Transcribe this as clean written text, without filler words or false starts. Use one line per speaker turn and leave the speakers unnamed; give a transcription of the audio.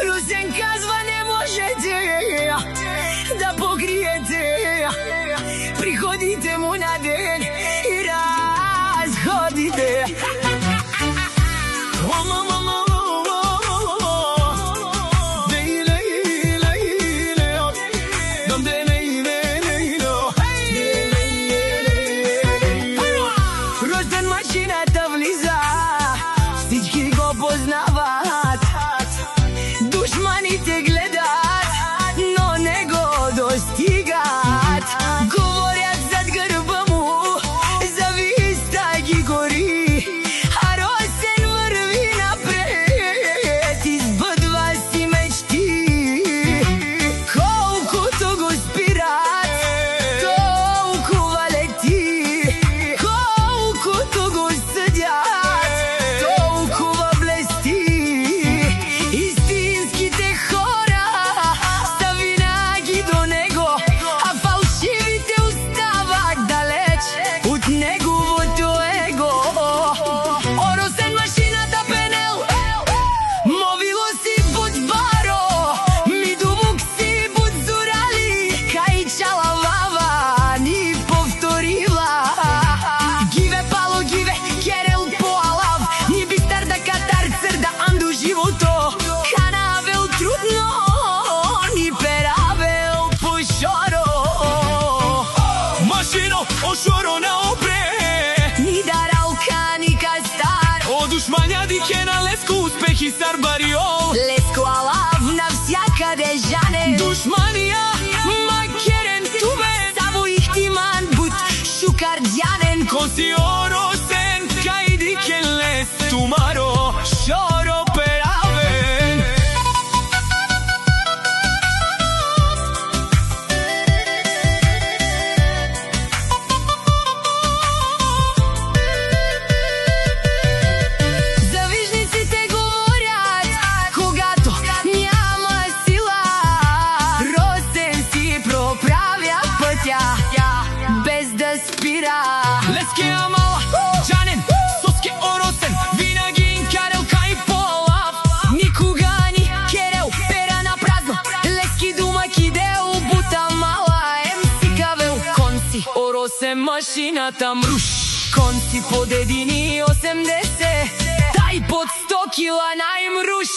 Русен казва не можете да покриете приходите му на ден и разходите. Русен машината влиза, всички го познават, душманите гледат, но не го достигат. Говорят зад гърба му, зависта ги гори, а Русен върви напред, избъдва си мечти. Колкото го спират, толкова лети, колкото го съдят, толкова блести. Истинските хора са винаги до него, а фалшивите остават далеч от неговото его. О, Русен машината пенел, мовило си буд баро, ми дубук си буд зурали, кай чалавава ни повторила. Гиве пало гиве, керел поалав, ни бистар да катар цър да анду живото. Ханавел трудно, ни перавел по шоро.
Машино, o šoro na opre,
Ни дарал кани кастар,
o dušmanja dike na lesku uspehi sarbario.
леско алав навсякъде жане.
Dušmanija, makeren tube,
Само ихтиман буд шукардянен.
kosi orosen, kaj dike les tumaro, šoro peraven.
Завижниците говорят, когато няма сила, Русен си проправя пътя, без да спира.
Leske amala, džanen, soske orosen, vinaги inkarel kaj polaf.
Никога ни керел пера на празно, лески думаки дел бута мала. Си кавел конси,
O Rosен машината мруш,
конси под 1,80, дай под 100 кила най-мруш.